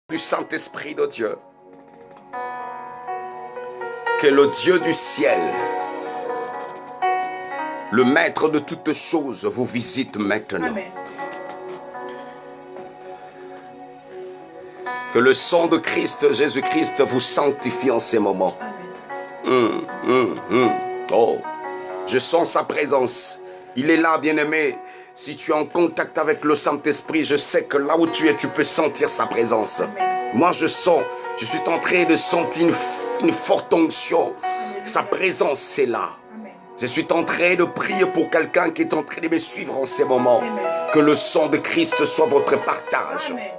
du Saint-Esprit de Dieu. Que le Dieu du ciel, le maître de toutes choses, vous visite maintenant. Amen. Que le sang de Christ, Jésus-Christ, vous sanctifie en ces moments. Oh, je sens sa présence. Il est là, bien-aimé. Si tu es en contact avec le Saint-Esprit, je sais que là où tu es, tu peux sentir sa présence. Amen. Moi, je suis en train de sentir une forte onction. Sa présence est là. Amen. Je suis en train de prier pour quelqu'un qui est en train de me suivre en ces moments. Amen. Que le sang de Christ soit votre partage. Amen.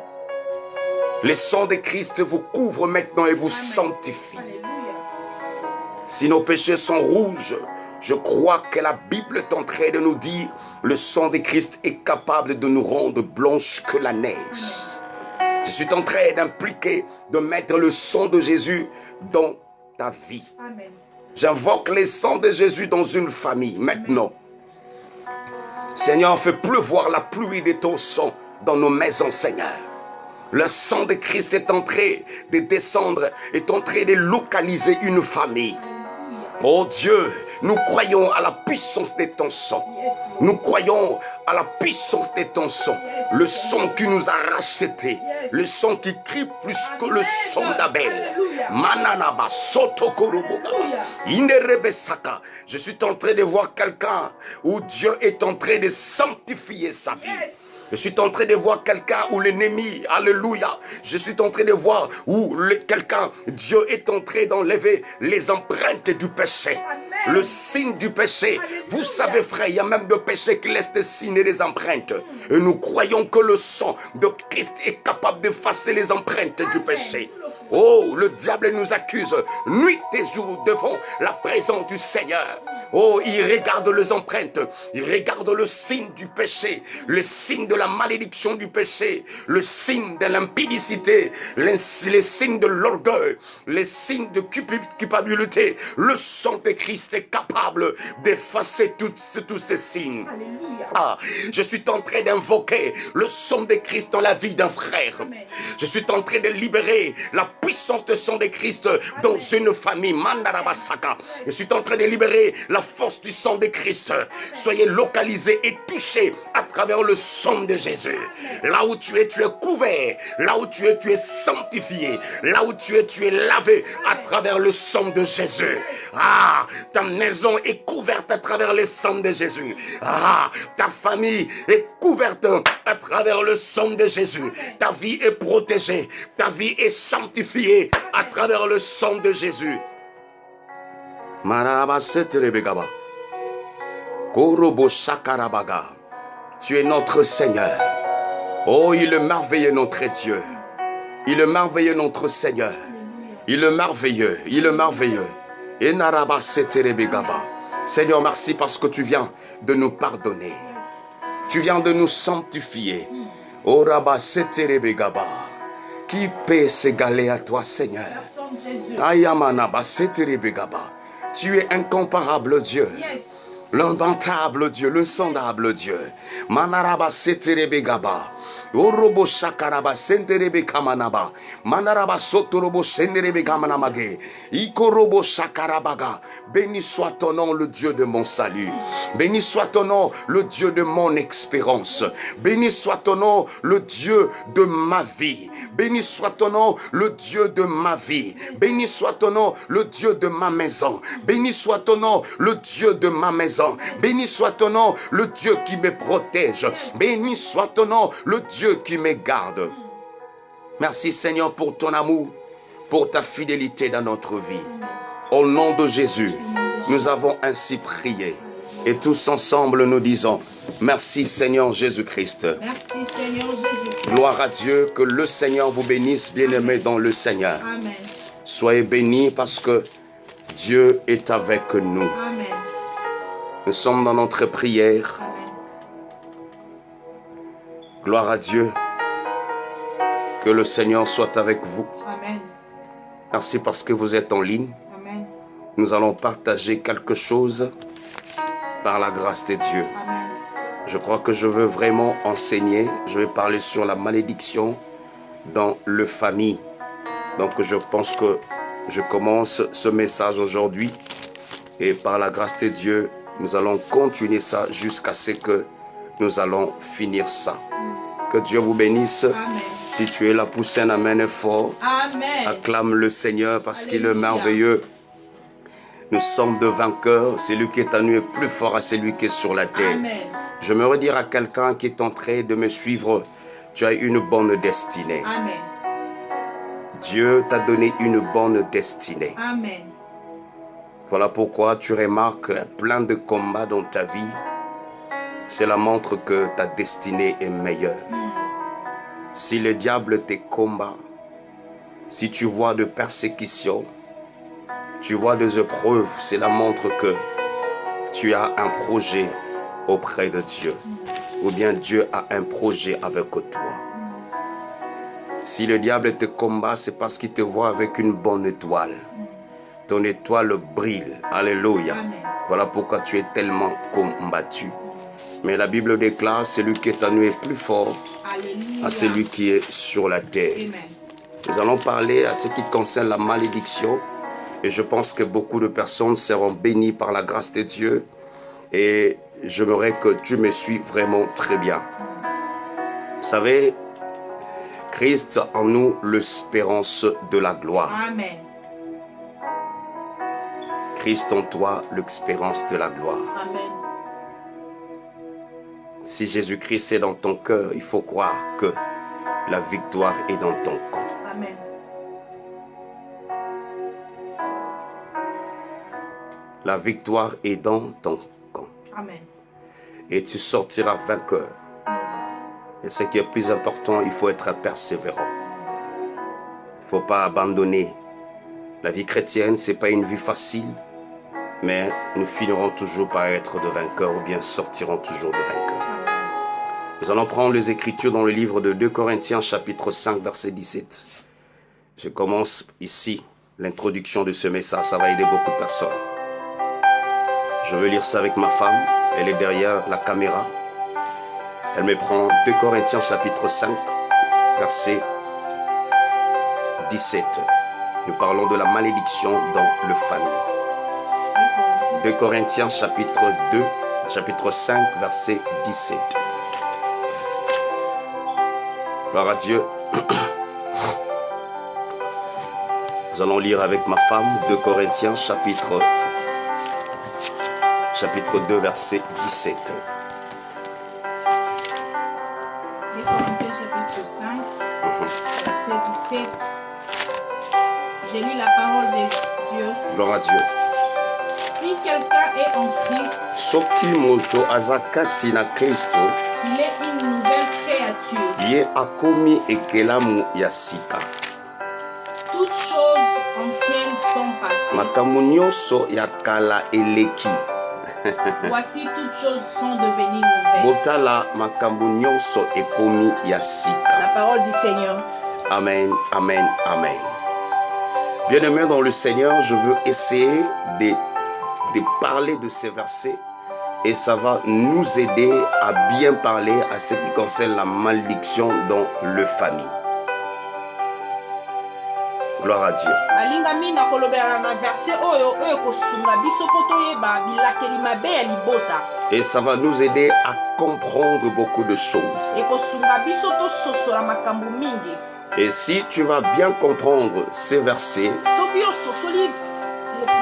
Le sang de Christ vous couvre maintenant et vous Amen. sanctifie. Alléluia. Si nos péchés sont rouges, je crois que la Bible est en train de nous dire le sang de Christ est capable de nous rendre blanches que la neige. Je suis en train d'impliquer, de mettre le sang de Jésus dans ta vie. Amen. J'invoque le sang de Jésus dans une famille maintenant. Seigneur, fais pleuvoir la pluie de ton sang dans nos maisons, Seigneur. Le sang de Christ est en train de descendre, est en train de localiser une famille. Oh Dieu, nous croyons à la puissance de ton sang. Yes, Lord. Nous croyons à la puissance de ton sang. Le sang qui nous a rachetés. Le sang qui crie plus que le sang d'Abel. Alléluia. Mananaba, Sotokoroboga, Inerebesaka. Je suis en train de voir quelqu'un où Dieu est en train de sanctifier sa vie. Yes. Je suis en train de voir quelqu'un où l'ennemi, alléluia, je suis en train de voir où quelqu'un, Dieu est en train d'enlever les empreintes du péché, Amen. le signe du péché. Alléluia. Vous savez frère, il y a même des péchés qui laissent des signes et des empreintes. Et nous croyons que le sang de Christ est capable d'effacer les empreintes du Amen. péché. Oh, le diable nous accuse nuit et jour devant la présence du Seigneur. Oh, il regarde les empreintes, il regarde le signe du péché, le signe de la malédiction du péché, le signe de l'impudicité, les signes de l'orgueil, les signes de culpabilité. Le sang de Christ est capable d'effacer tous ces signes. Alléluia. Ah, je suis en train d'invoquer le sang de Christ dans la vie d'un frère. Amen. Je suis en train de libérer la puissance du sang de Christ dans une famille. Mandarabasaka. Je suis en train de libérer la force du sang de Christ. Soyez localisés et touchés à travers le sang de Jésus. Là où tu es couvert. Là où tu es sanctifié. Là où tu es lavé à travers le sang de Jésus. Ah, ta maison est couverte à travers le sang de Jésus. Ah, ta famille est couverte à travers le sang de Jésus. Ta vie est protégée. Ta vie est sanctifiée à travers le sang de Jésus. Marabaseterebegaba. Korobo Shakarabaga. Tu es notre Seigneur. Oh, il est merveilleux notre Dieu. Il est merveilleux notre Seigneur. Il est merveilleux. Il est merveilleux. Et Narabaseterebegaba. Seigneur, merci parce que tu viens de nous pardonner. Tu viens de nous sanctifier. Orabaseterebegaba. Qui peut s'égaler à toi, Seigneur? La sang de Jésus. Ayamanabaseterebegaba. Tu es incomparable Dieu. Yes. L'inventable Dieu, le sondable Dieu. Manaraba seterebegaba. Orobo shakaraba senterebe kamanaba. Manaraba sotorobo senderebe kamanamage. Ikorobo shakarabaga. Béni soit ton nom, le Dieu de mon salut. Béni soit ton nom, le Dieu de mon espérance. Béni soit ton nom, le Dieu de ma vie. Béni soit ton nom, le Dieu de ma vie. Béni soit ton nom, le Dieu de ma maison. Béni soit ton nom, le Dieu de ma maison. Béni soit ton nom, le Dieu qui me protège. Béni soit ton nom, le Dieu qui me garde. Merci Seigneur pour ton amour, pour ta fidélité dans notre vie. Au nom de Jésus, nous avons ainsi prié. Et tous ensemble nous disons, merci Seigneur Jésus-Christ. Merci Seigneur Jésus. Gloire à Dieu, que le Seigneur vous bénisse, bien-aimés dans le Seigneur. Amen. Soyez bénis parce que Dieu est avec nous. Amen. Nous sommes dans notre prière. Amen. Gloire à Dieu. Que le Seigneur soit avec vous. Amen. Merci parce que vous êtes en ligne. Amen. Nous allons partager quelque chose par la grâce de Dieu. Amen. Je crois que je veux vraiment enseigner. Je vais parler sur la malédiction dans le famille. Donc je pense que je commence ce message aujourd'hui et par la grâce de Dieu, nous allons continuer ça jusqu'à ce que nous allons finir ça. Que Dieu vous bénisse. Amen. Si tu es là, pousse un amen fort. Amen. Acclame le Seigneur parce qu'il est Alléluia. merveilleux. Nous sommes de vainqueurs. Celui qui est en nous est plus fort à celui qui est sur la terre. Amen. Je me redire à quelqu'un qui est en train de me suivre, tu as une bonne destinée. Amen. Dieu t'a donné une bonne destinée. Amen. Voilà pourquoi tu remarques plein de combats dans ta vie. Cela montre que ta destinée est meilleure. Si le diable te combat, si tu vois de persécutions, tu vois des épreuves, cela montre que tu as un projet auprès de Dieu. Ou bien Dieu a un projet avec toi. Si le diable te combat, c'est parce qu'il te voit avec une bonne étoile. Ton étoile brille. Alléluia. Amen. Voilà pourquoi tu es tellement combattu. Mais la Bible déclare, celui qui est en nous est plus fort Alléluia. à celui qui est sur la terre. Amen. Nous allons parler à ce qui concerne la malédiction. Et je pense que beaucoup de personnes seront bénies par la grâce de Dieu. Et j'aimerais que tu me suives vraiment très bien. Vous savez, Christ en nous l'espérance de la gloire. Amen. Christ en toi l'espérance de la gloire. Amen. Si Jésus-Christ est dans ton cœur, il faut croire que la victoire est dans ton camp. Amen. La victoire est dans ton camp. Amen. Et tu sortiras vainqueur. Et ce qui est plus important, il faut être persévérant. Il ne faut pas abandonner. La vie chrétienne, ce n'est pas une vie facile, mais nous finirons toujours par être de vainqueurs ou bien sortirons toujours de vainqueurs. Nous allons prendre les Écritures dans le livre de 2 Corinthiens chapitre 5 verset 17. Je commence ici l'introduction de ce message, ça va aider beaucoup de personnes. Je veux lire ça avec ma femme, elle est derrière la caméra. Elle me prend 2 Corinthiens chapitre 5 verset 17. Nous parlons de la malédiction dans le famille. 2 Corinthiens chapitre 5 verset 17. Gloire à Dieu. Nous allons lire avec ma femme 2 Corinthiens chapitre 2 verset 17. 2 Corinthiens chapitre 5, verset 17. Je lis la parole de Dieu. Gloire à Dieu. Si quelqu'un est en Christ, Soki moto azakati na Kristo, il est une nouvelle créature. ye akomi ekelamu ya sika. Toutes choses anciennes sont passées. Makambo nyonso ya kala eleki. Voici toutes choses sont devenues nouvelles. Botala makambo nyonso ekomi ya La sika. parole du Seigneur. Amen, amen, amen. Bien-aimés dans le Seigneur, je veux essayer de parler de ces versets et ça va nous aider à bien parler à ce qui concerne la malédiction dans le famille. Gloire à Dieu. Alingami na kolobera na verset oyo kosunga biso po toyeba bilakeli mabe ya libota. Et ça va nous aider à comprendre beaucoup de choses. Ekosunga biso tososola makambo mingi. Et si tu vas bien comprendre ces versets, Soki ososoli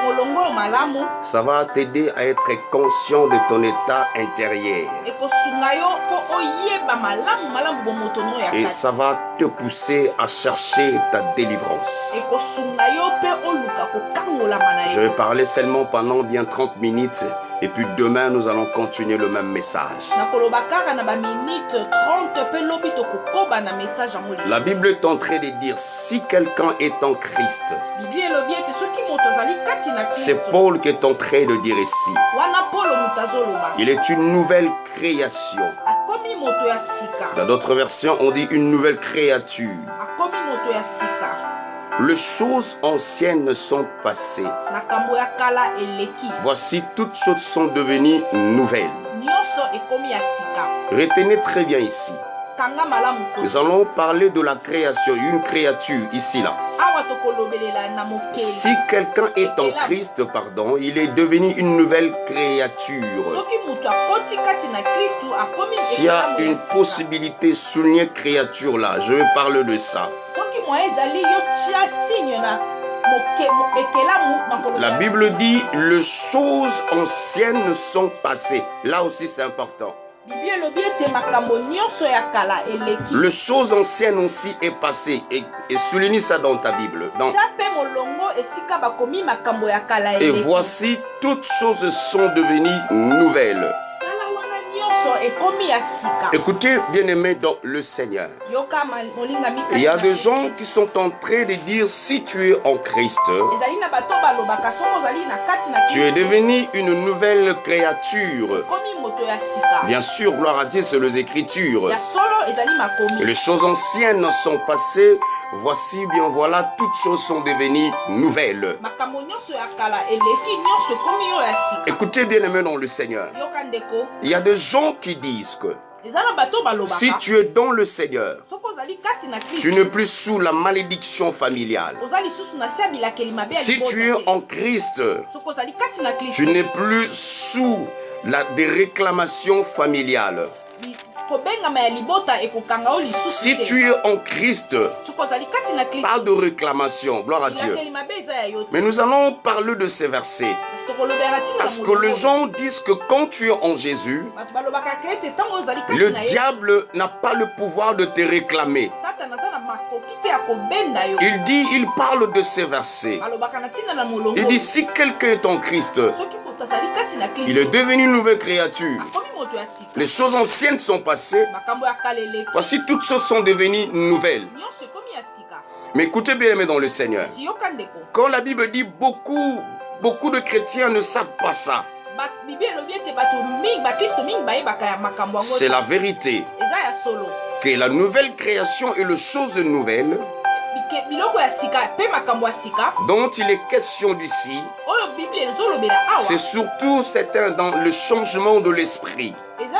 molongo malamu, ça va t'aider à être conscient de ton état intérieur. ekosunga yo po oyeba malamu bomoto no ya Et kati. ça va te pousser à chercher ta délivrance. Ekosunga yo pe oluka kokangolama na Je yo. vais parler seulement pendant bien 30 minutes et puis demain nous allons continuer le même message. Nakoloba kaka na ba minute 30 pe lobi tokokoba na message ya molimo. La Bible est en train de dire si quelqu'un est en Christ, Biblie elobi ete soki moto azali kati na c'est Kristo. Paul qui est en train de dire ici. Wana Paulo moto azoloba. Il est une nouvelle création. Akomi moto ya sika. Dans d'autres versions, on dit une nouvelle créature. Akomi moto ya sika. Les choses anciennes sont passées. Makambo ya kala eleki. Voici toutes choses sont devenues nouvelles. Nyonso ekomi ya sika. Retenez très bien ici. kanga malamu kote. Nous allons parler de la création, une créature ici là. Awa tokolobelela na mokeli. Si quelqu'un est en Christ, pardon, il est devenu une nouvelle créature. Soki mutu akoti kati na Kristu akomi S'il y a ekelamu ya une sika. possibilité, souligner créature là, je vais parler de ça. Soki moye ezali yo tia signe na ekelamu na kolobela. La Bible dit, les choses anciennes sont passées. Là aussi c'est important. Bibi elobi ete makambo nyonso ya kala eleki. Les choses anciennes aussi est passé. Et souligne ça dans ta Bible. Chape molongo esika bakomi makambo ya kala Et eleki. voici, toutes choses sont devenues nouvelles. Kala wana nyonso ekomi ya sika. Écoutez, bien-aimés dans le Seigneur. Yoka molinga mika. Il y a des gens qui sont en train de dire, si tu es en Christ, Ezali na bato balobaka soko ozali na kati na tu es devenu une nouvelle créature. komi moto ya sika. Bien sûr, gloire à Dieu, c'est les Écritures. Ya solo ezali makomi. Les choses anciennes sont passées. Voici, bien voilà, toutes choses sont devenues nouvelles. Makambo nyonso ya kala eleki nyonso komi yo ya sika. Écoutez, bien-aimés dans le Seigneur. Yoka ndeko. Il y a des gens qui disent que Ezala bato balobaka. si tu es dans le Seigneur, Soko ozali kati na tu Kristo. n'es plus sous la malédiction familiale. Ozali susu na sia bilakeli mabe ya Si libota tu es te. en Christ, Soko ozali kati na Kristo. tu n'es plus sous des réclamations familiales. Kobengama ya libota ekokanga o lisusu Si te. tu es en Christ, Soko ozali kati na Kristo. pas de réclamation, gloire à Dieu. Bilakeli mabe eza ya yo te. Mais nous allons parler de ces versets. Kasi tokolobela tina Parce que molongo. les gens disent que quand tu es en Jésus, Bato balobaka ke ete ntango ozali kati le na Yesu. diable n'a pas le pouvoir de te réclamer. Satan aza na makoki te ya kobenda yo. Il parle de ces versets. Balobaka na ntina na molongo. Il dit, si quelqu'un est en Christ, Soki moto azali kati na Kristo. il est devenu une nouvelle créature. Akomi moto ya sika. Les choses anciennes sont passées. Makambo ya kala eleki. Voici, toutes choses sont devenues nouvelles. Nyonso ekomi ya sika. Mais écoutez bien, aimés dans le Seigneur. Si yoka ndeko. Quand la Bible dit beaucoup de chrétiens ne savent pas ça, Bibi elobi ete bato mingi bakristo mingi bayebaka ya makambo yango. c'est la vérité. Eza ya solo. Que la nouvelle création et les choses nouvelles Biloko ya sika pe makambo ya sika. dont il est question ici, Oyo Bibi ezolobela awa. c'est surtout dans le changement de l'esprit. Eza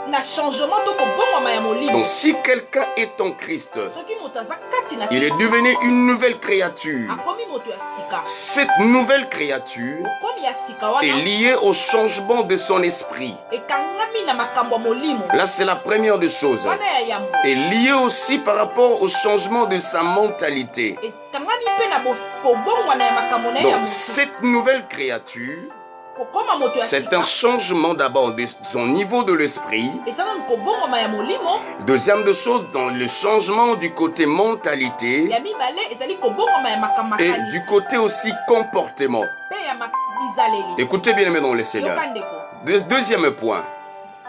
na changement to kobongwama ya molimo. Donc si quelqu'un est en Christ, Soki moto aza kati na il est devenu une nouvelle créature. akomi moto ya sika. Cette nouvelle créature Komi ya sika est wana liée au changement de son esprit. ekangami na makambo ya molimo. Là, c'est la première des choses. Wana ya yambo. Et liée aussi par rapport au changement de sa mentalité. Ekangami pe na kobongwana ya makambo na ya Donc, moto. cette nouvelle créature, Kokoma moto ya c'est sika. un changement d'abord de son niveau de l'esprit. Eza na kobongwama ya molimo. Deuxième des choses, dans le changement du côté mentalité Ya mibale ezali kobongwama ya makambo et makanisi. du côté aussi comportement. Pe ya bizaleli. Écoutez bien, aimés dans le Seigneur. Yoka ndeko. Deuxième point,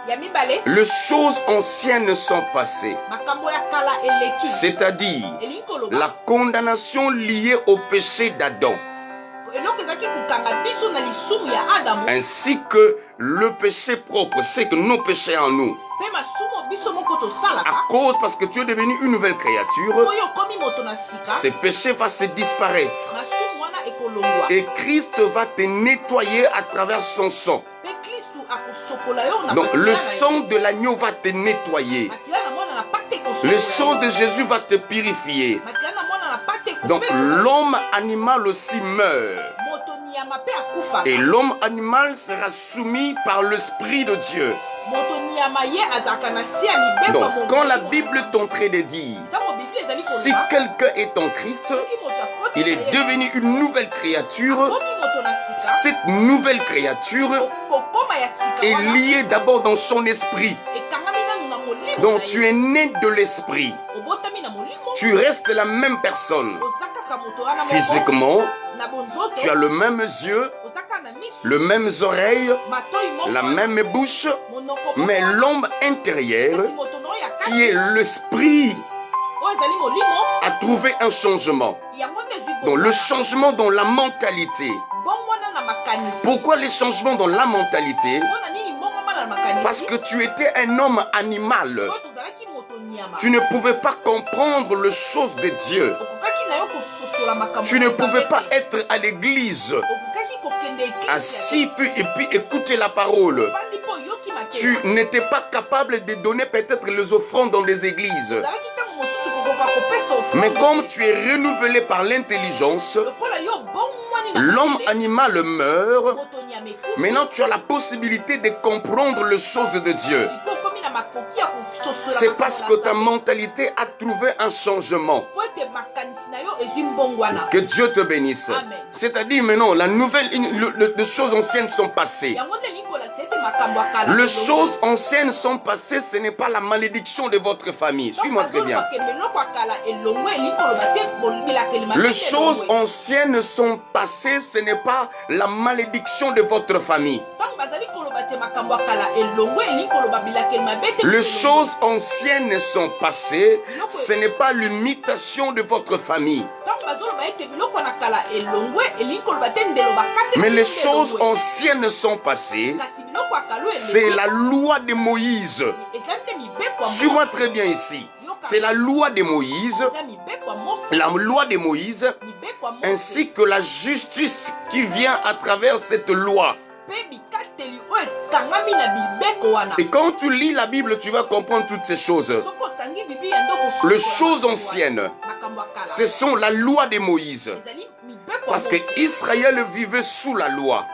Ya mibale les choses anciennes sont passées. makambo ya kala eleki. C'est-à-dire Elingi koloba. la condamnation liée au péché d'Adam, Eloko ezaki kokanga biso na lisumu ya Adamu. ainsi que le péché propre, c'est que nos péchés en nous. Pe masumu biso moko tosalaka. À cause, parce que tu es devenu une nouvelle créature, Oyo komi moto na sika. ces péchés vont se disparaître. Masumu wana ekolongwa. Et Christ va te nettoyer à travers son sang. Pe Kristu akosokola yo na Donc makila le na yo. sang de l'agneau va te nettoyer. Makila na mwana na pate kosokola Le yo. sang de Jésus va te purifier. Makila na mwana na pate Donc kopela. l'homme animal aussi meurt. Moto nyama pe akufa. Et l'homme animal sera soumis par l'Esprit de Dieu. Moto nyama ye azaka na sia mibeko Donc mo. quand la Bible est en train de dire, Tango Bible ezali si koloba. quelqu'un est en Christ, Soki moto akoti il est na ye, devenu une nouvelle créature. akomi moto na sika. Cette nouvelle créature Kokoma ya sika est wana. liée d'abord dans son esprit. Ekangami nanu na molimo Donc na tu ye. es né de l'esprit. Obotami na molimo. Tu restes la même personne. Oza kaka moto wana moko. Physiquement, Na bonzoto. tu as le même yeux, Oza kaka na misu. les mêmes oreilles, Matoi moko. la même bouche, Monoko mais moko. l'homme intérieur, Kasi moto no ya kati. qui est l'esprit, Oyo ezali molimo. a trouvé un changement. Yango nde ezwi Donc le bongwana. changement dans la mentalité. Bongwana na makanisi. Pourquoi les changements dans la mentalité? Mpona nini bongwana na makanisi? Parce que tu étais un homme animal. Oyo tozalaki moto nyama. Tu ne pouvais pas comprendre les choses de Dieu. Okokaki na yo kososola makambo Tu ne ya pouvais Nzambe pas te. être à l'église, Okokaki kokende eklise assis et puis écouter la parole. Ofandi mpo oyoki tu n'étais pas capable de donner peut-être les offrandes dans des églises. Mais comme tu es renouvelé par l'intelligence, l'homme animal meurt. Maintenant, tu as la possibilité de comprendre les choses de Dieu. C'est parce que ta mentalité a trouvé un changement. Que Dieu te bénisse. C'est-à-dire maintenant, les choses anciennes sont passées. Les choses anciennes sont passées, ce n'est pas la malédiction de votre famille. Suis-moi très bien. Les choses anciennes sont passées, ce n'est pas la malédiction de votre famille. Les choses anciennes sont passées, ce n'est pas l'imitation de votre famille. Mais les choses anciennes sont passées, c'est la loi de Moïse. Suis-moi très bien ici. C'est la loi de Moïse, ainsi que la justice qui vient à travers cette loi. Et quand tu lis la Bible, tu vas comprendre toutes ces choses. Les choses anciennes, ce sont la loi de Moïse. Parce que Israël vivait sous la loi.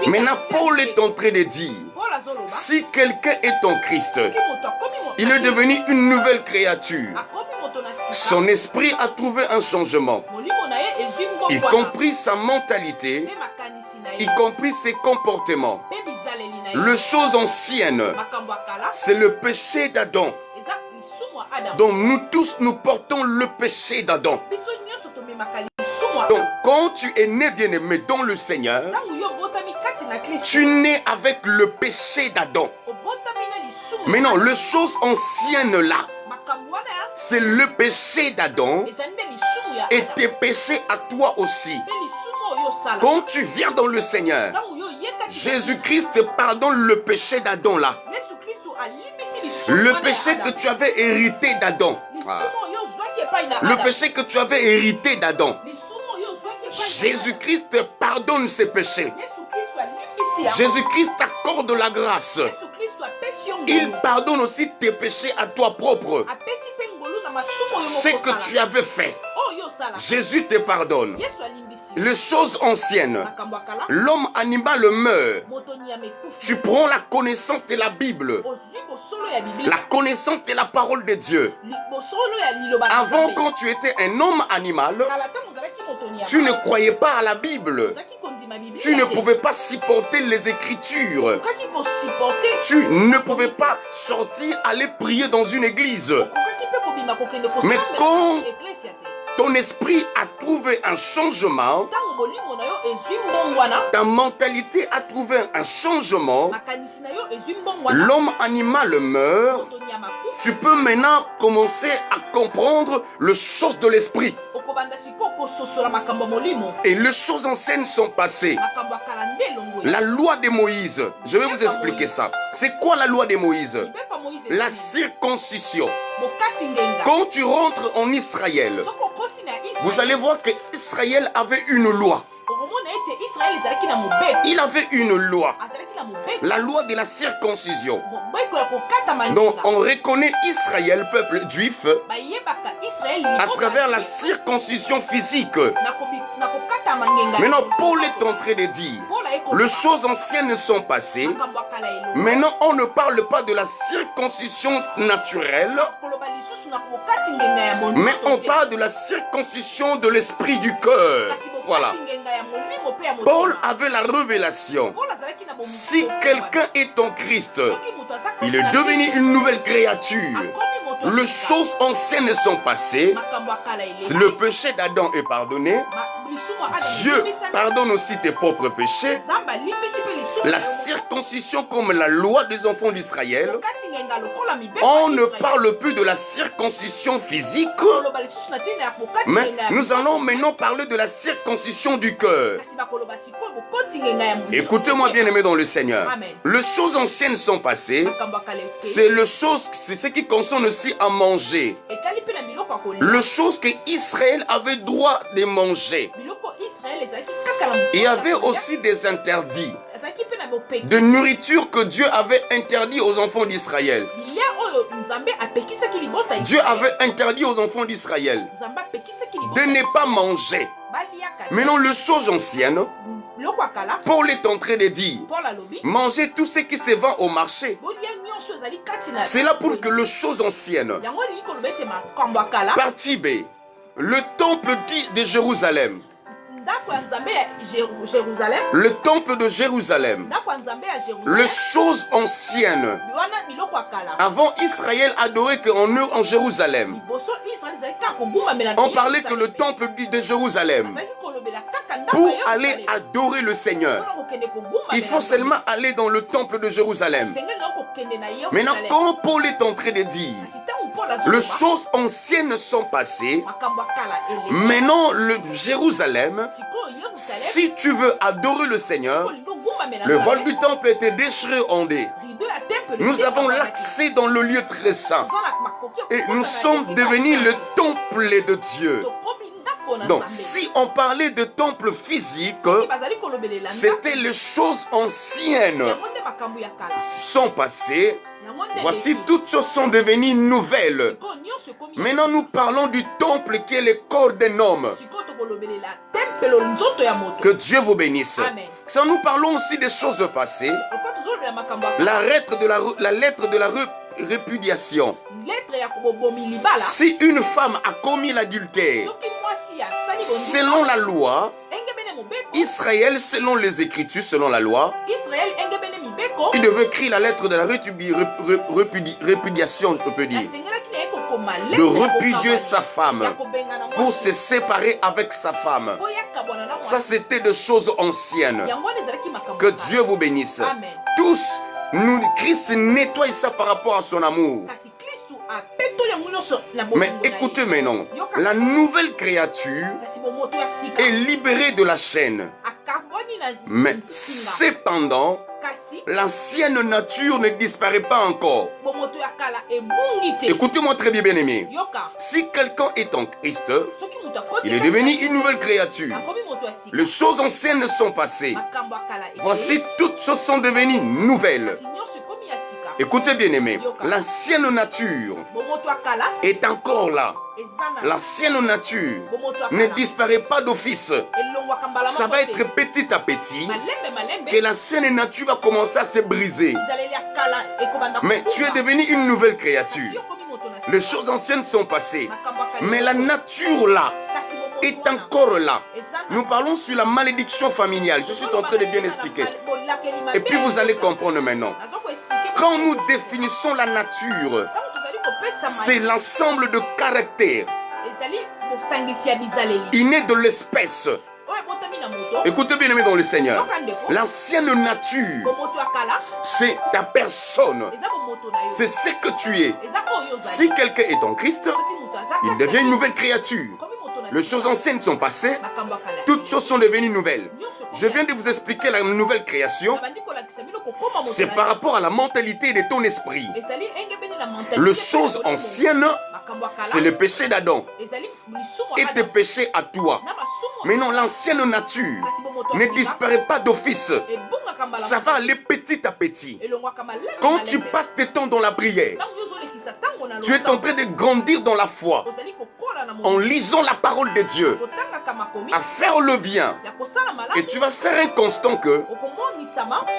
Maintenant, Paul est en train de dire, si quelqu'un est en Christ, il est devenu une nouvelle créature. Son esprit a trouvé un changement, y compris sa mentalité, y compris ses comportements. Les choses anciennes, c'est le péché d'Adam. Donc nous tous, nous portons le péché d'Adam. Donc quand tu es né bien-aimé dans le Seigneur, tu nais avec le péché d'Adam. Maintenant, les choses anciennes là, c'est le péché d'Adam et tes péchés à toi aussi. Quand tu viens dans le Seigneur, Jésus-Christ pardonne le péché d'Adam là. Le péché que tu avais hérité d'Adam. Le péché que tu avais hérité d'Adam. Jésus-Christ pardonne ces péchés. Jésus-Christ t'accorde la grâce. Il pardonne aussi tes péchés à toi propre. Ce que tu avais fait, Jésus te pardonne. Les choses anciennes, l'homme animal meurt. Tu prends la connaissance de la Bible, la connaissance de la parole de Dieu. Avant, quand tu étais un homme animal, tu ne croyais pas à la Bible. Tu ne pouvais pas supporter les Écritures. Tu ne pouvais pas sortir, aller prier dans une église. Mais quand ton esprit a trouvé un changement, ta mentalité a trouvé un changement, l'homme animal meurt, tu peux maintenant commencer à comprendre les choses de l'esprit. Et les choses anciennes sont passées. La loi de Moïse, je vais vous expliquer ça. C'est quoi la loi de Moïse? La circoncision. Quand tu rentres en Israël, vous allez voir que Israël avait une loi. Il avait une loi, la loi de la circoncision. Donc on reconnaît Israël, peuple juif, à travers la circoncision physique. Maintenant, Paul est en train de dire, les choses anciennes sont passées. Maintenant, on ne parle pas de la circoncision naturelle, mais on parle de la circoncision de l'esprit du cœur. Voilà. Paul avait la révélation. Si quelqu'un est en Christ, il est devenu une nouvelle créature. Les choses anciennes sont passées. Le péché d'Adam est pardonné. Dieu pardonne aussi tes propres péchés. La circoncision comme la loi des enfants d'Israël. On ne parle plus de la circoncision physique, mais nous allons maintenant parler de la circoncision du cœur. Écoutez-moi bien aimé dans le Seigneur. Les choses anciennes sont passées. C'est ce qui concerne aussi à manger. Les choses que Israël avait droit de manger. Il y avait aussi des interdits. de nourriture que Dieu avait interdit aux enfants d'Israël. Dieu avait interdit aux enfants d'Israël de ne pas manger. Maintenant, les choses anciennes, Paul est en train de dire, mangez tout ce qui se vend au marché. C'est là pour que les choses anciennes, partie B, le temple de Jérusalem, le temple de Jérusalem, les choses anciennes. Avant, Israël adorait en Jérusalem. On parlait que le temple de Jérusalem, pour aller adorer le Seigneur, il faut seulement aller dans le temple de Jérusalem. Maintenant, quand Paul est en train de dire, les choses anciennes sont passées, maintenant le Jérusalem, si tu veux adorer le Seigneur, le vol du temple était déchiré en deux. Nous avons l'accès dans le lieu très saint. Et nous sommes devenus le temple de Dieu. Donc, si on parlait de temple physique, c'était les choses anciennes sont passées. Voici, toutes choses sont devenues nouvelles. Maintenant, nous parlons du temple qui est le corps d'un homme. Que Dieu vous bénisse. Ça, nous parlons aussi des choses passées. La lettre de la répudiation. Si une femme a commis l'adultère, selon la loi, Israël, selon les Écritures, selon la loi, il devait écrire la lettre de la répudiation, je peux dire. De répudier sa femme pour se séparer avec sa femme. Ça, c'était des choses anciennes. Que Dieu vous bénisse. Tous, Christ nettoie ça par rapport à son amour. Mais écoutez maintenant, la nouvelle créature est libérée de la chaîne. Mais cependant, l'ancienne nature ne disparaît pas encore. Écoutez-moi très bien, bien-aimé. Si quelqu'un est en Christ, il est devenu une nouvelle créature. Les choses anciennes sont passées. Voici, toutes choses sont devenues nouvelles. Écoutez bien aimé, l'ancienne nature est encore là. L'ancienne nature ne disparaît pas d'office. Ça va être petit à petit que l'ancienne nature va commencer à se briser. Mais tu es devenu une nouvelle créature. Les choses anciennes sont passées. Mais la nature là est encore là. Nous parlons sur la malédiction familiale. Je suis en train de bien expliquer. Et puis vous allez comprendre maintenant. Quand nous définissons la nature, c'est l'ensemble de caractères innés de l'espèce. Écoutez bien aimé dans le Seigneur. L'ancienne nature, c'est ta personne. C'est ce que tu es. Si quelqu'un est en Christ, il devient une nouvelle créature. Les choses anciennes sont passées, toutes choses sont devenues nouvelles. Je viens de vous expliquer la nouvelle création. C'est par rapport à la mentalité de ton esprit. Les choses anciennes, c'est le péché d'Adam et tes péchés à toi. Mais non, l'ancienne nature ne disparaît pas d'office. Ça va aller petit à petit. Quand tu passes tes temps dans la prière, tu es en train de grandir dans la foi en lisant la parole de Dieu, à faire le bien. Et tu vas faire un constant que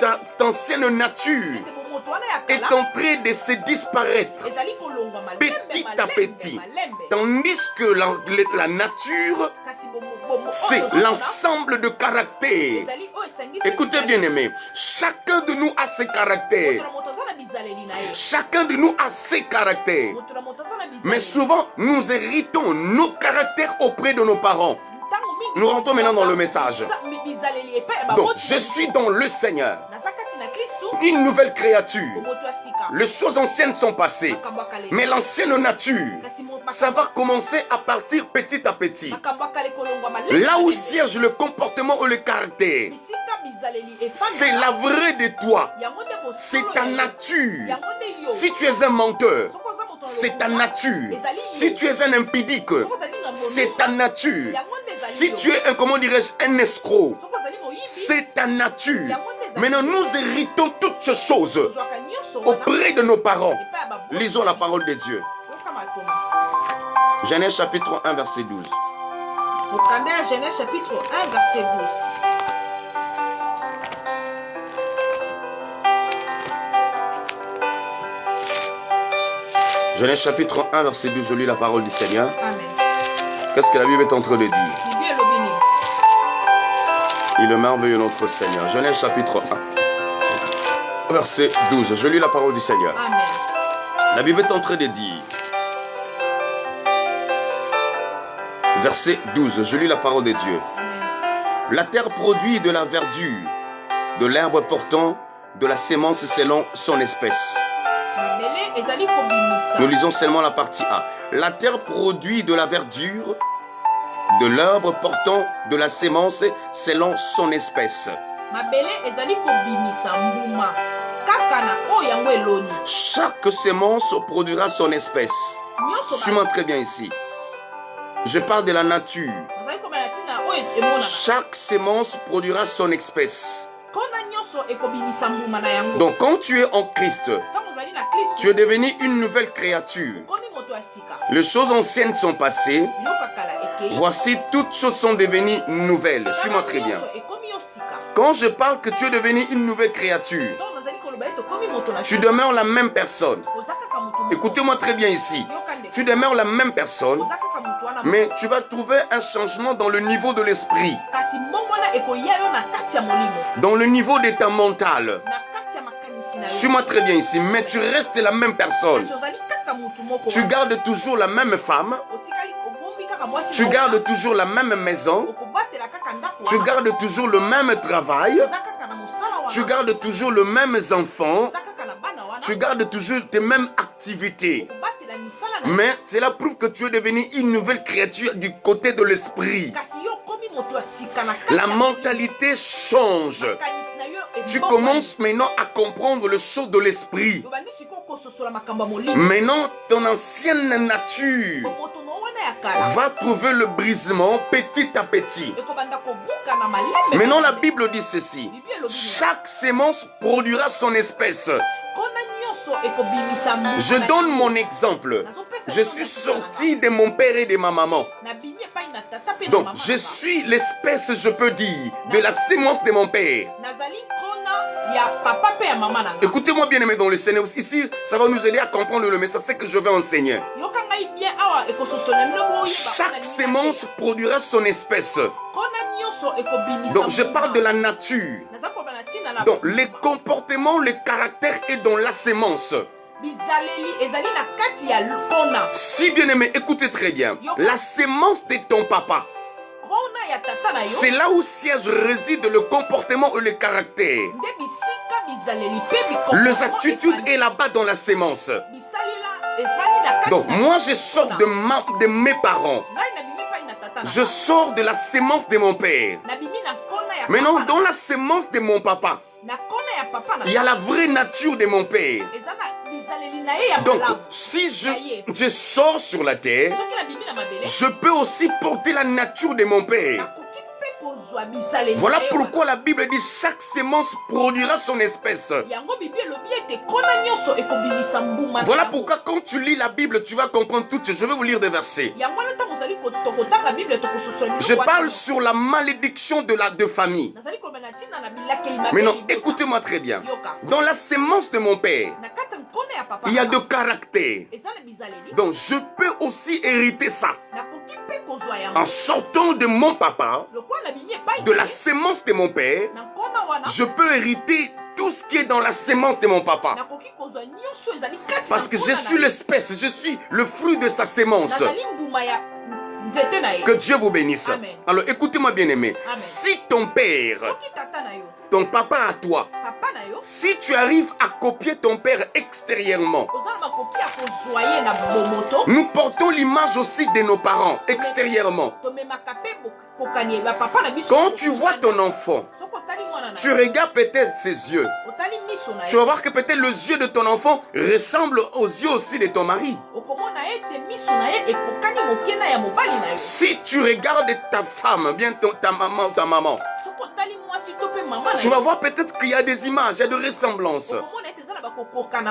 ta ancienne nature est en train de se disparaître petit à petit. Tandis que la nature, c'est l'ensemble de caractères. Écoutez bien aimé, chacun de nous a ses caractères. Chacun de nous a ses caractères. Mais souvent, nous héritons nos caractères auprès de nos parents. Nous rentrons maintenant dans le message. Donc, je suis dans le Seigneur. Une nouvelle créature. Les choses anciennes sont passées. Mais l'ancienne nature, ça va commencer à partir petit à petit. Là où siège le comportement ou le caractère, c'est la vraie de toi. C'est ta nature. Si tu es un menteur, c'est ta nature. Si tu es un impudique, c'est ta nature. Si tu es un, comment dirais-je, un escroc, c'est ta nature. Maintenant, nous héritons toutes ces choses auprès de nos parents. Lisons la parole de Dieu. Genèse chapitre 1, verset 12. Genèse chapitre 1, verset 12. Genèse chapitre 1, verset 12, je lis la parole du Seigneur. Amen. Qu'est-ce que la Bible est en train de dire? Il est merveilleux notre Seigneur. Genèse chapitre 1, verset 12, je lis la parole du Seigneur. Amen. La Bible est en train de dire, verset 12, je lis la parole de Dieu. Amen. La terre produit de la verdure, de l'herbe portant de la sémence selon son espèce. Nous lisons seulement la partie A. La terre produit de la verdure, de l'herbe portant de la sémence selon son espèce. Chaque sémence produira son espèce. Suis-moi très bien ici. Je parle de la nature. Chaque sémence produira son espèce. Donc quand tu es en Christ, tu es devenu une nouvelle créature. Les choses anciennes sont passées. Voici, toutes choses sont devenues nouvelles. Suis-moi très bien. Quand je parle que tu es devenu une nouvelle créature, tu demeures la même personne. Écoutez-moi très bien ici. Tu demeures la même personne, mais tu vas trouver un changement dans le niveau de l'esprit, dans le niveau de ta mentale. Suis-moi très bien ici, mais tu restes la même personne. Tu gardes toujours la même femme. Tu gardes toujours la même maison. Tu gardes toujours le même travail. Tu gardes toujours les mêmes enfants. Tu gardes toujours tes mêmes activités. Mais cela prouve que tu es devenu une nouvelle créature du côté de l'esprit. La mentalité change. Tu commences maintenant à comprendre le chose de l'esprit. Maintenant, ton ancienne nature va trouver le brisement petit à petit. Maintenant, la Bible dit ceci. Chaque sémence produira son espèce. Je donne mon exemple. Je suis sorti de mon père et de ma maman. Donc, je suis l'espèce, je peux dire, de la sémence de mon père. Écoutez-moi bien aimé dans le Seigneur. Ici, ça va nous aider à comprendre le message que je vais enseigner. Chaque sémence produira son espèce. Donc, je parle de la nature. Donc, les comportements, le caractère est dans la sémence. Si bien aimé, écoutez très bien. La sémence de ton papa, c'est là où siège réside le comportement et le caractère. Les attitudes est là-bas dans la sémence. Donc, moi, je sors de mes parents. Je sors de la sémence de mon père. Maintenant, dans la sémence de mon papa, il y a la vraie nature de mon père. Donc, si je sors sur la terre, je peux aussi porter la nature de mon père. Voilà pourquoi la Bible dit chaque sémence produira son espèce. Voilà pourquoi quand tu lis la Bible, tu vas comprendre tout. Je vais vous lire des versets. Je parle sur la malédiction de famille. Maintenant, écoutez-moi très bien. Dans la sémence de mon père, il y a de caractère. Donc, je peux aussi hériter ça. En sortant de mon papa, de la sémence de mon père, je peux hériter tout ce qui est dans la sémence de mon papa. Parce que je suis l'espèce, je suis le fruit de sa sémence. Que Dieu vous bénisse. Amen. Alors écoutez-moi bien aimé. Amen. Si ton père, ton papa à toi, si tu arrives à copier ton père extérieurement, nous portons l'image aussi de nos parents extérieurement. Quand tu vois ton enfant, tu regardes peut-être ses yeux. Tu vas voir que peut-être les yeux de ton enfant ressemblent aux yeux aussi de ton mari. Si tu regardes ta femme, bien ta maman, Tu vas voir peut-être qu'il y a des images, il y a de ressemblances.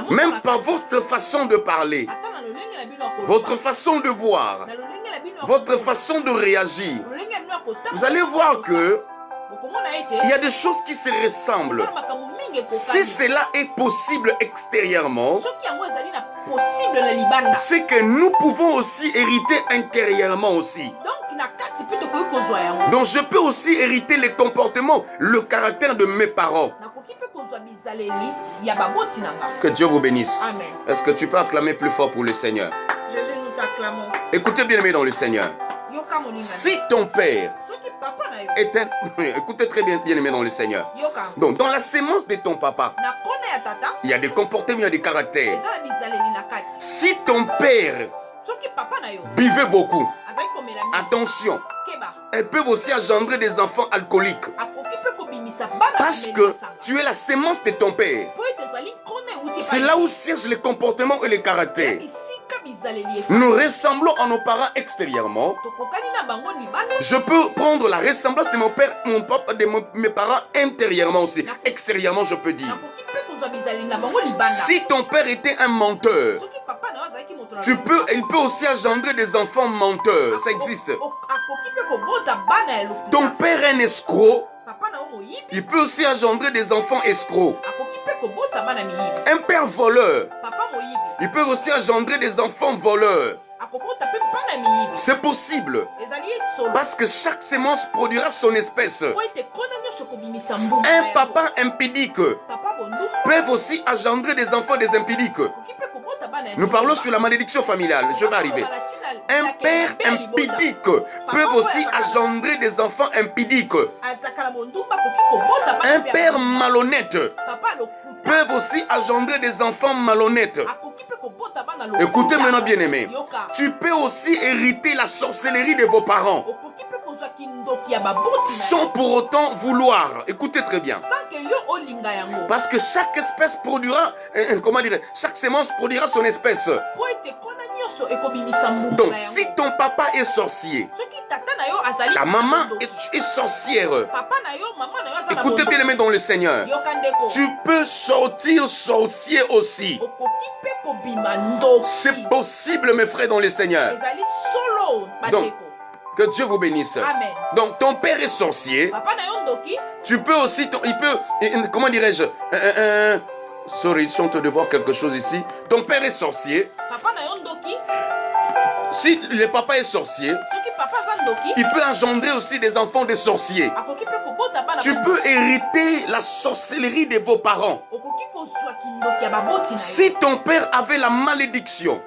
Même par votre façon de parler, votre façon de voir, votre façon de réagir, vous allez voir que il y a des choses qui se ressemblent. Si cela est possible extérieurement, c'est que nous pouvons aussi hériter intérieurement aussi. Donc je peux aussi hériter les comportements, le caractère de mes parents. Que Dieu vous bénisse. Est-ce que tu peux acclamer plus fort pour le Seigneur? Jésus, nous t'acclamons. Écoutez bien aimé dans le Seigneur. Si ton père est un... Écoutez très bien, bien aimé dans le Seigneur. Donc dans la sémence de ton papa, il y a des comportements, il y a des caractères. Si ton père buvait beaucoup, attention, elles peuvent aussi engendrer des enfants alcooliques. Parce que tu es la sémence de ton père. C'est là où siègent les comportements et les caractères. Nous ressemblons à nos parents extérieurement. Je peux prendre la ressemblance de mon père, mon papa, de mes parents intérieurement aussi. Extérieurement, je peux dire. Si ton père était un menteur, il peut aussi engendrer des enfants menteurs. Ça existe. Ton père est un escroc. Il peut aussi engendrer des enfants escrocs. Un père voleur. Il peut aussi engendrer des enfants voleurs. C'est possible. Parce que chaque sémence produira son espèce. Un papa impudique peut aussi engendrer des enfants des impudiques. Nous parlons sur la malédiction familiale. Je vais arriver. Un père impudique peut aussi engendrer des enfants impudiques. Un père malhonnête peut aussi engendrer des enfants malhonnêtes. Écoutez maintenant bien aimé. Tu peux aussi hériter la sorcellerie de vos parents sans pour autant vouloir. Écoutez très bien. Parce que chaque espèce produira, chaque sémence produira son espèce. Donc si ton papa est sorcier, ta maman est sorcière, écoutez bien aimé dans le Seigneur, tu peux sortir sorcier aussi. C'est possible mes frères dans le Seigneur. Donc que Dieu vous bénisse. Amen. Donc ton père est sorcier. Tu peux aussi, comment dirais-je, sorry, je suis en train de voir quelque chose ici. Ton père est sorcier. Si le papa est sorcier, il peut engendrer aussi des enfants de sorciers. Tu peux hériter la sorcellerie de vos parents. Si ton père avait la malédiction,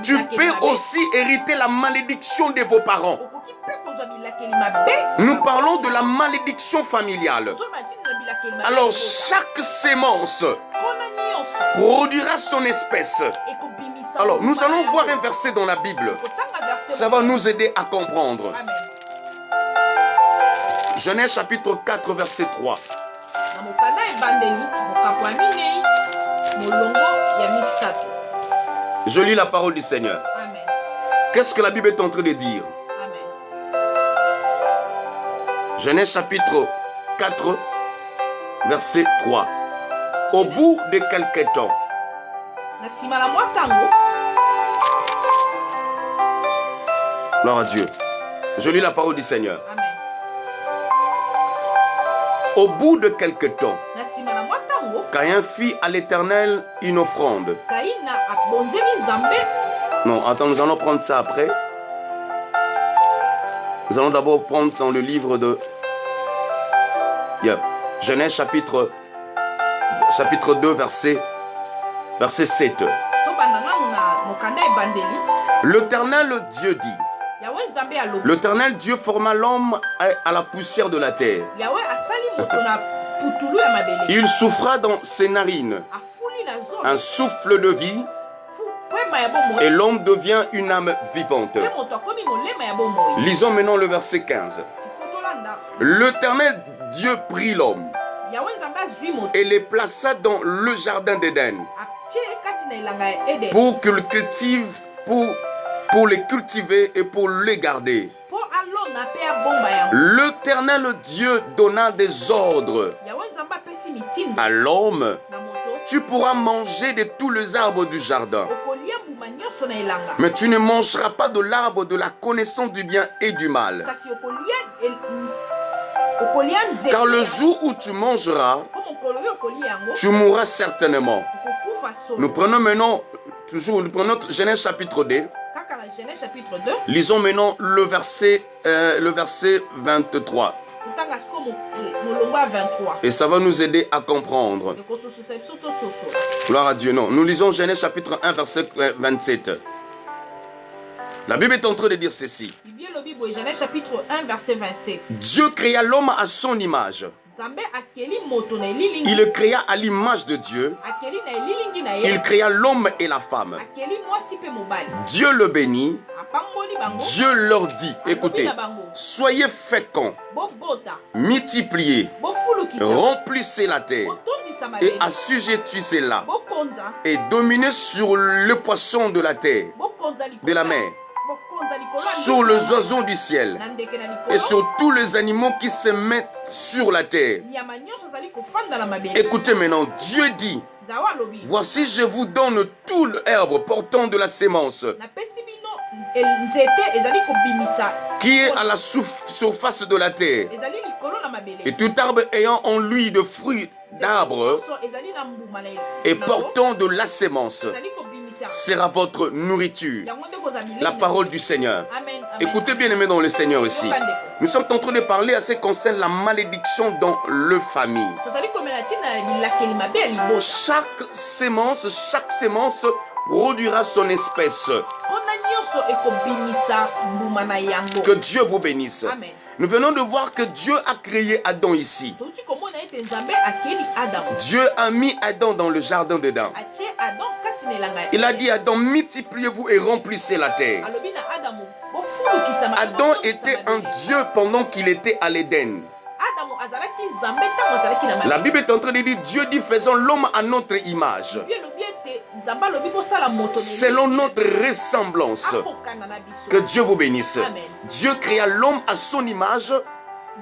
tu peux aussi hériter la malédiction de vos parents. Nous parlons de la malédiction familiale. Alors chaque sémence produira son espèce. Alors nous allons voir un verset dans la Bible. Ça va nous aider à comprendre. Genèse chapitre 4 verset 3. Je lis la parole du Seigneur. Qu'est-ce que la Bible est en train de dire? Genèse chapitre 4 verset 3. Au bout de quelques temps, gloire à Dieu. Je lis la parole du Seigneur. Au bout de quelque temps, Caïn fit à l'Éternel une offrande. Non, attends, nous allons prendre ça après. Nous allons d'abord prendre dans le livre de Genèse chapitre 2 verset 7. L'Éternel Dieu dit: l'Éternel Dieu forma l'homme à la poussière de la terre. Il souffra dans ses narines un souffle de vie, et l'homme devient une âme vivante. Lisons maintenant le verset 15. L'Éternel Dieu prit l'homme et le plaça dans le jardin d'Éden pour le cultiver et pour le garder. na pe abomba yango. L'Éternel Dieu donna des ordres Yahweh Nzambe apesi mitindo à l'homme. na moto. Tu pourras manger de tous les arbres du jardin, Okolia mbuma nyonso na elanga. mais tu ne mangeras pas de l'arbre de la connaissance du bien et du mal. Kasi okolia nzete. Car le jour où tu mangeras, Comme okoloyo okolia yango. tu mourras certainement. Okokufa solo. Nous prenons maintenant, nous prenons Genèse chapitre 2. Kaka na Genèse chapitre 2. Lisons maintenant le verset 23. Utanga siko molongo ya 23. Et ça va nous aider à comprendre. Ekosososa biso tososola. Gloire à Dieu. Non, nous lisons Genèse chapitre 1, verset 27. La Bible est en train de dire ceci. Bible lobi boye Genèse chapitre 1 verset 27. Dieu créa l'homme à son image. Nzambe akeli moto na elilingi. Il le créa à l'image de Dieu. Akeli na elilingi na ye. Il créa l'homme et la femme. Akeli mwasi pe mobali. Dieu le bénit. Apamboli bango. Dieu leur dit, écoutez, Alobi na bango. soyez féconds, Bobota. multipliez, Bofulukisa. remplissez la terre Botondisa et mabele. assujettissez-la Bokonza. et dominez sur le poisson de la terre, Bokonza likolo. de la mer, Bokonza likolo. sur les oiseaux du ciel Na ndeke na et likolo. sur tous les animaux qui se mettent sur la terre. Nyama nyonso zali kofanda na mabele. Écoutez maintenant, Dieu dit, Zawa lobi. voici je vous donne tout l'herbe portant de la sémence Napesi bino nzete ezali kobimisa. qui est à la surface de la terre, Ezali likolo na mabele. et tout arbre ayant en lui de fruits d'arbres Ezali na mbuma na et nango. portant de la sémence Ezali kobimisa. sera votre nourriture. Yango nde kozala bilei La na- parole du Seigneur. Amen. Amen. Écoutez bien aimé dans le Seigneur ici. Yoka ndeko. Nous sommes en train de parler à ce qui concerne la malédiction dans le famille. Tozali komela ntina na bilakeli mabe ya liboso. Chaque sémence produira son espèce. Mpona nyonso ekobimisa mbuma na yango. Que Dieu vous bénisse. Amen. Nous venons de voir que Dieu a créé Adam ici. Touti komona ete Nzambe akeli Adamu. Dieu a mis Adam dans le jardin d'Éden. Atie Adam kati na elanga ya Il a Eden. dit à Adam, multipliez-vous et remplissez la terre. Alobi na Adamu bofulukisa mabe, Adam botondisa était un mabele. Dieu pendant qu'il était à l'Éden. Adamu azalaki Nzambe ntango azalaki na La mabele. Bible est en train de dire, Dieu dit, faisons l'homme à notre image, Bible elobi ete Nzambe alobi bosala moto na selon elili notre ressemblance. akokana na biso. Que Dieu vous bénisse. Amen. Dieu créa l'homme à son image,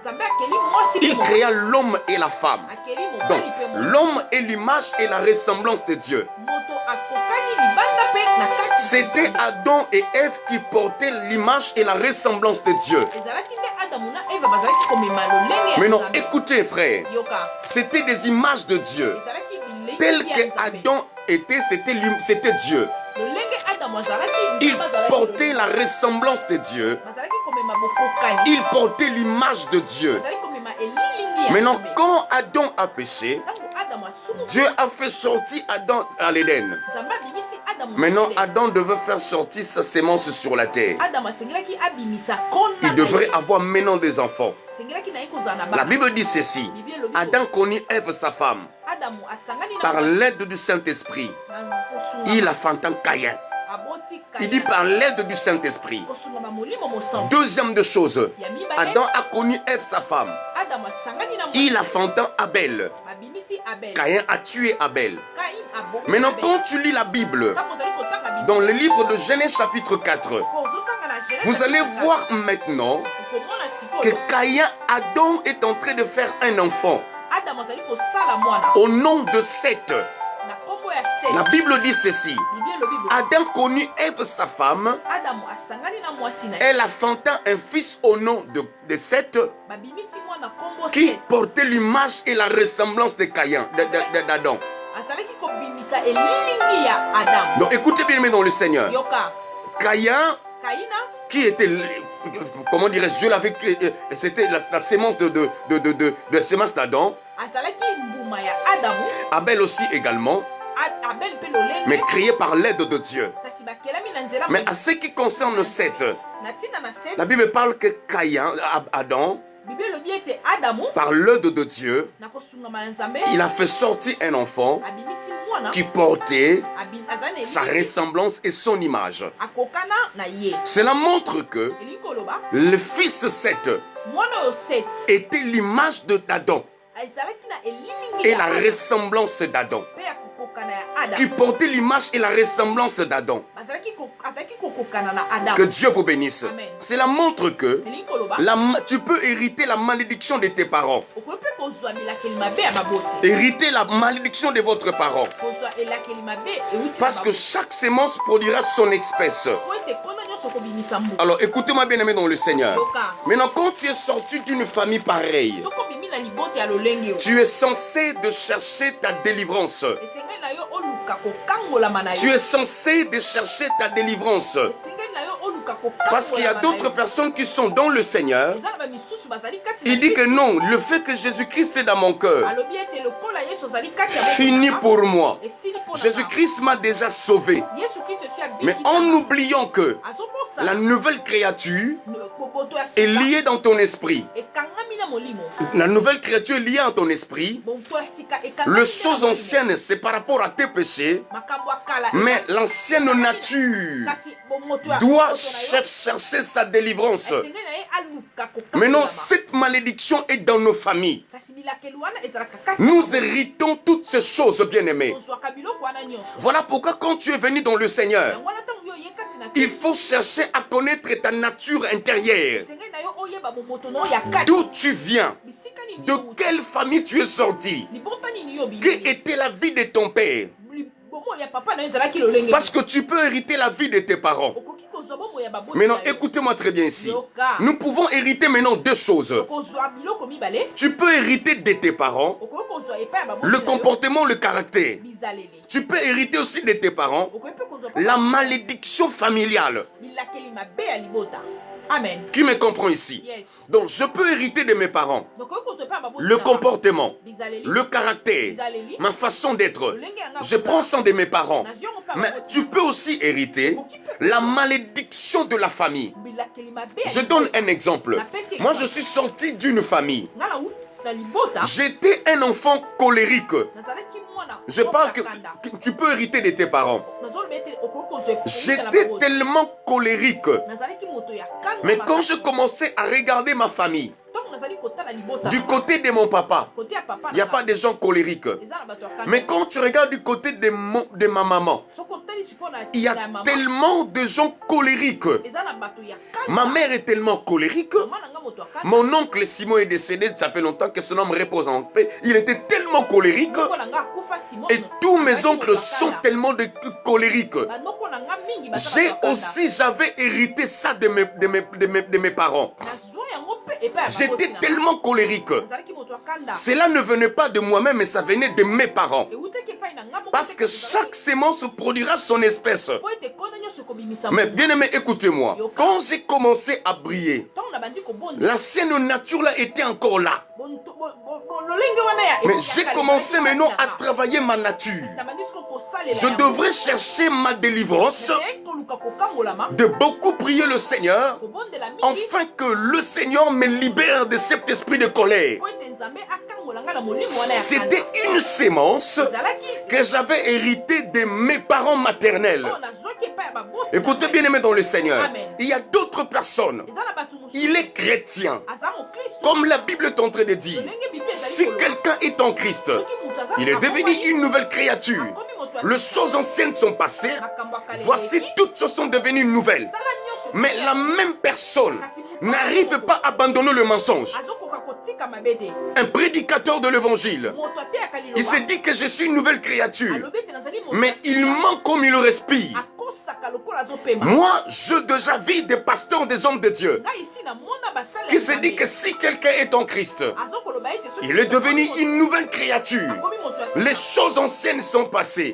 Nzambe akeli mwasi pe il mobali. créa l'homme et la femme. Akeli Donc, mobali pe mwasi. l'homme est l'image et la ressemblance de Dieu. Moto akokani libanda pe na kati na C'était Nzambe. Adam et Ève qui portaient l'image et la ressemblance de Dieu. Ezalaki nde Adamu na Eva bazalaki komema lolenge ya Maintenant, Nzambe. écoutez, frère, Yoka. c'était des images de Dieu. Ezalaki bilei Tel ya que Nzambe. Adam était, c'était Dieu. Lolenge Adamu azalaki Il Nzambe azalaki portait lolenge. la ressemblance de Dieu. Bazalaki komema bokokani. Il portait l'image de Dieu. Bazalaki komema elilingi ya Maintenant, Nzambe. quand Adam a péché, Ntango Adamu asumuki, Dieu a fait sortir Adam à l'Éden. Nzambe abimisi Adamu na Maintenant, Eden. Adam devait faire sortir sa sémence sur la terre. Adamu asengelaki abimisa kona Il na devrait ye. avoir maintenant des enfants. Asengelaki na ye kozala na La bana. Bible dit ceci. Bible elobi Adam connut Ève, sa femme, Adamu asangani na par mwasi l'aide du Saint-Esprit. na kosunga. Il enfanta Caïn. Aboti Il dit par l'aide du Saint-Esprit. kosunga ba molimo mosantu. Deuxième de chose, Ya mibale, Adam a connu Ève, sa femme. Adamu asangani na Il mwasi. enfanta Abel. Abimisi Abel. Caïn a tué Abel. Caïn abomi Maintenant, Abel. quand tu lis la Bible, Ntango ozali kotanga Bible, dans le livre de Genèse chapitre 4, kozotanga na Genèse vous allez chapitre voir maintenant 4, okomona que sikoyo Caïn, Adam est en train de faire un enfant Adamu azali kosala mwana au nom de Seth. na kombo ya Seth. La Bible dit ceci. Bible elobi boye. Adam connut Ève, sa femme. Adamu asangani na mwasi na ye. Elle enfanta un fils au nom de Seth Babimisi mwana kombo qui Seth. portait l'image et la ressemblance de Caïn, d'Adam. Azalaki kobimisa elilingi ya Adamu. Donc écoutez bien, mais dans le Seigneur. Yoka. Caïn, Kaina qui était, comment dirais-je, Dieu l'avait créé, c'était la sémence de sémence d'Adam. azalaki mbuma ya Adamu. Abel aussi également, Abel pe lolenge. mais créé par l'aide de Dieu. Kasi bakelami na nzela Mais à ce qui concerne Seth, na ntina na Seth. la Bible parle que Caïn, Adam, Bible elobi ete Adamu par l'aide de Dieu, na kosungama ya Nzambe il a fait sortir un enfant abimisi mwana qui portait azali na sa elilingi, ressemblance et son image. akokana na ye. Cela montre que Elingi koloba le fils Seth mwana oyo Seth était l'image d'Adam azalaki na elilingi et ya la Adamu, ressemblance d'Adam, pe ya kokokana ya qui Adamu. portait l'image et la ressemblance d'Adam. Azalaki Que Dieu vous bénisse. Amen. Cela montre que tu peux hériter la malédiction de tes parents. Hériter la malédiction de votre parent. Parce que chaque sémence produira son espèce. Alors écoutez-moi bien aimé dans le Seigneur. Maintenant quand tu es sorti d'une famille pareille, tu es censé de chercher ta délivrance. Tu es censé de chercher ta délivrance. Parce qu'il y a d'autres personnes qui sont dans le Seigneur. Il dit que non, le fait que Jésus-Christ est dans mon cœur finit pour moi. Jésus-Christ m'a déjà sauvé. Mais en oubliant que la nouvelle créature est liée dans ton esprit. La nouvelle créature est liée à ton esprit. Les choses anciennes, c'est par rapport à tes péchés. Mais l'ancienne nature doit chercher sa délivrance. Maintenant, cette malédiction est dans nos familles. Nous héritons toutes ces choses, bien-aimés. Voilà pourquoi quand tu es venu dans le Seigneur, il faut chercher à connaître ta nature intérieure. D'où tu viens? De quelle famille tu es sorti? Quelle était la vie de ton père? Parce que tu peux hériter la vie de tes parents. Maintenant, écoutez-moi très bien ici. Nous pouvons hériter maintenant deux choses. Tu peux hériter de tes parents le comportement, le caractère. Tu peux hériter aussi de tes parents la malédiction familiale. Amen. Qui me comprend ici? Donc, je peux hériter de mes parents le comportement, le caractère, ma façon d'être. Je prends ça de mes parents. Mais tu peux aussi hériter la malédiction de la famille. Je donne un exemple. Moi, je suis sorti d'une famille. J'étais un enfant colérique. Je parle que tu peux hériter de tes parents. J'étais tellement colérique. Mais quand je commençais à regarder ma famille, du côté de mon papa, il n'y a pas de gens colériques. Mais quand tu regardes du côté de ma maman, il y a tellement de gens colériques. Ma mère est tellement colérique. Mon oncle Simon est décédé, ça fait longtemps que son homme repose en paix. Il était tellement colérique. Et tous mes oncles sont tellement colériques. J'avais hérité ça de mes parents. J'étais tellement colérique. Cela ne venait pas de moi-même, mais ça venait de mes parents. Parce que chaque sémence produira son espèce. Mais bien aimé, écoutez-moi. Quand j'ai commencé à briller, l'ancienne nature là était encore là. Mais j'ai commencé maintenant à travailler ma nature. Je devrais chercher ma délivrance, de beaucoup prier le Seigneur, afin que le Seigneur me libère de cet esprit de colère. C'était une sémence que j'avais héritée de mes parents maternels. Écoutez bien aimé dans le Seigneur, il y a d'autres personnes. Il est chrétien. Comme la Bible est en train de dire, si quelqu'un est en Christ, il est devenu une nouvelle créature. Les choses anciennes sont passées. Voici, toutes choses sont devenues nouvelles. Mais la même personne n'arrive pas à abandonner le mensonge. Un prédicateur de l'évangile, il se dit que je suis une nouvelle créature. Mais il ment comme il respire. Moi, je déjà vis des pasteurs, des hommes de Dieu, qui se dit que si quelqu'un est en Christ, il est devenu une nouvelle créature. Les choses anciennes sont passées,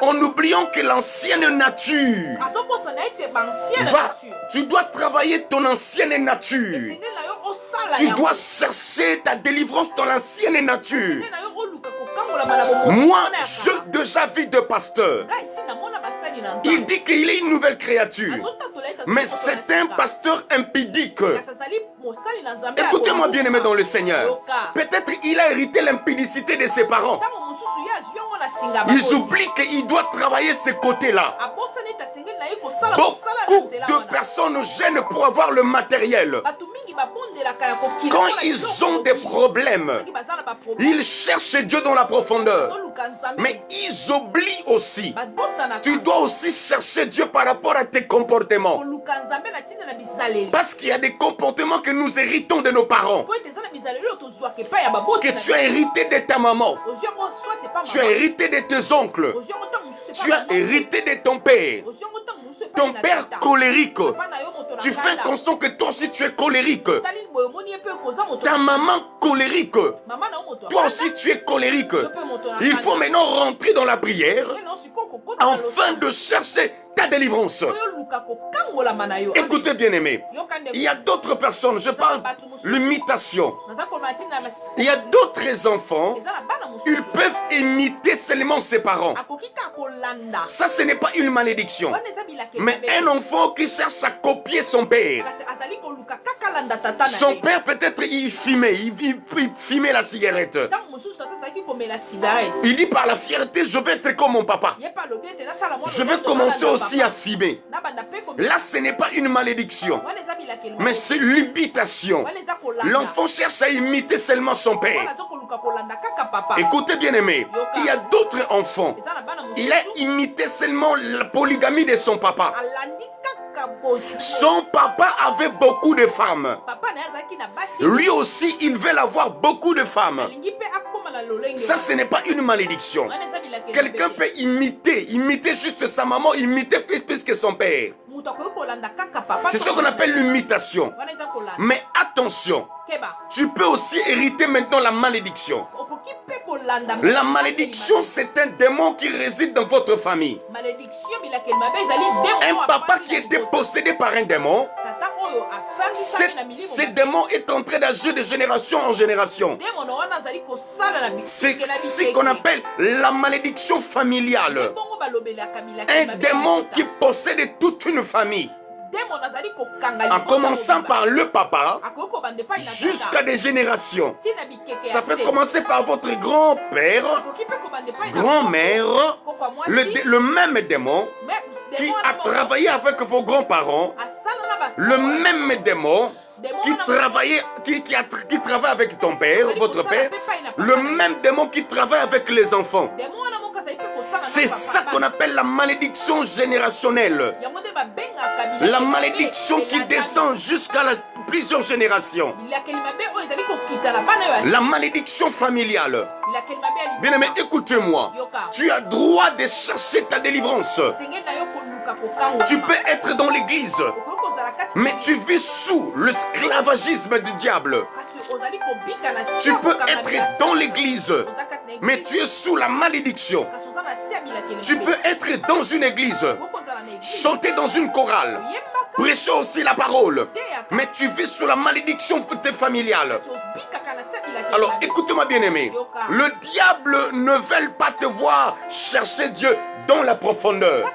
en oubliant que l'ancienne nature tu dois travailler ton ancienne nature. Tu dois chercher ta délivrance dans l'ancienne nature. Moi, je déjà vis de pasteur. Il dit qu'il est une nouvelle créature. Mais c'est un pasteur impudique. Écoutez-moi bien aimé dans le Seigneur. Peut-être il a hérité l'impudicité de ses parents. Ils oublient qu'il doit travailler ce côté-là. Beaucoup de personnes gênent pour avoir le matériel. Quand ils ont des problèmes, ils cherchent Dieu dans la profondeur. Mais ils oublient aussi. Tu dois aussi chercher Dieu par rapport à tes comportements. Parce qu'il y a des comportements que nous héritons de nos parents. Que tu as hérité de ta maman. Tu as hérité de tes oncles. Tu as hérité de ton père. Ton père colérique. Tu fais constant que toi aussi tu es colérique. Ta maman colérique. Toi aussi tu es colérique. Il faut maintenant rentrer dans la prière afin de chercher ta délivrance. Écoutez bien aimé, il y a d'autres personnes, je parle l'imitation. Il y a d'autres enfants, ils peuvent imiter seulement ses parents. Ça, ce n'est pas une malédiction. Mais un enfant qui cherche à copier son père. Son père peut-être il fumait la cigarette. Il dit par la fierté, je vais être comme mon papa. Je vais commencer aussi à fumer. Là, ce n'est pas une malédiction, mais c'est l'imitation. L'enfant cherche à imiter seulement son père. Écoutez bien aimé, il y a d'autres enfants. Il a imité seulement la polygamie de son papa. Son papa avait beaucoup de femmes. Lui aussi, il veut avoir beaucoup de femmes. Ça, ce n'est pas une malédiction. Quelqu'un peut imiter juste sa maman, imiter plus que son père. C'est ce qu'on appelle l'imitation. Mais attention, tu peux aussi hériter maintenant la malédiction. La malédiction, c'est un démon qui réside dans votre famille. Un papa qui était possédé par un démon. Ce démon est en train d'agir de génération en génération. C'est ce qu'on appelle la malédiction familiale. Un démon qui possède toute une famille. En commençant par le papa jusqu'à des générations. Ça peut commencer par votre grand-père, grand-mère, le même démon qui a travaillé avec vos grands-parents, le même démon qui travaille avec ton père, votre père, le même démon qui travaille avec les enfants. C'est ça qu'on appelle la malédiction générationnelle. La malédiction qui descend jusqu'à plusieurs générations. La malédiction familiale. Bien aimé, écoutez-moi. Tu as droit de chercher ta délivrance. Tu peux être dans l'église, mais tu vis sous l'esclavagisme du diable. Tu peux être dans l'église, mais tu es sous la malédiction. Tu peux être dans une église, chanter dans une chorale, prêcher aussi la parole, mais tu vis sous la malédiction familiale. Alors écoutez-moi bien aimé, le diable ne veut pas te voir chercher Dieu dans la profondeur.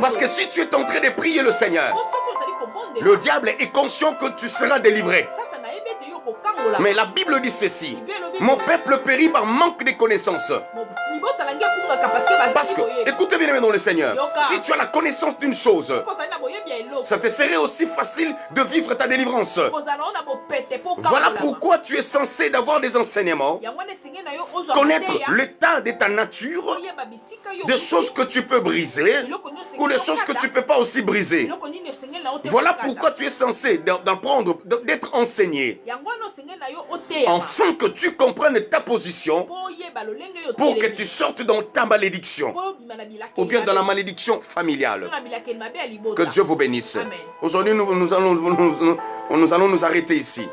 Parce que si tu es en train de prier le Seigneur, le diable est conscient que tu seras délivré. Mais la Bible dit ceci: mon peuple périt par manque de connaissances. Parce que, écoutez bien dans le Seigneur, si tu as la connaissance d'une chose, ça te serait aussi facile de vivre ta délivrance. Voilà pourquoi tu es censé d'avoir des enseignements, connaître l'état de ta nature, des choses que tu peux briser ou des choses que tu ne peux pas aussi briser. Voilà pourquoi tu es censé d'apprendre, d'être enseigné, afin que tu comprennes ta position pour que tu sortes dans ta malédiction ou bien dans la malédiction familiale. Que Dieu vous bénisse. Aujourd'hui, nous allons nous arrêter ici.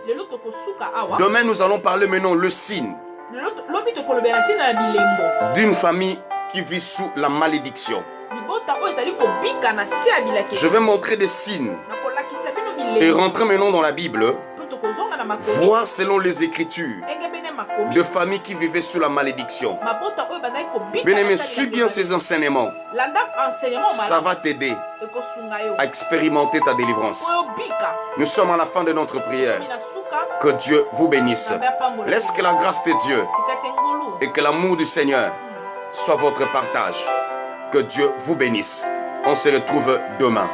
Demain, nous allons parler maintenant le signe d'une famille qui vit sous la malédiction. Je vais montrer des signes et rentrer maintenant dans la Bible, voir selon les Écritures de familles qui vivaient sous la malédiction. Bien aimé, suis bien ces enseignements. Ça va t'aider à expérimenter ta délivrance. Nous sommes à la fin de notre prière. Que Dieu vous bénisse. Laisse que la grâce de Dieu et que l'amour du Seigneur soit votre partage. Que Dieu vous bénisse. On se retrouve demain.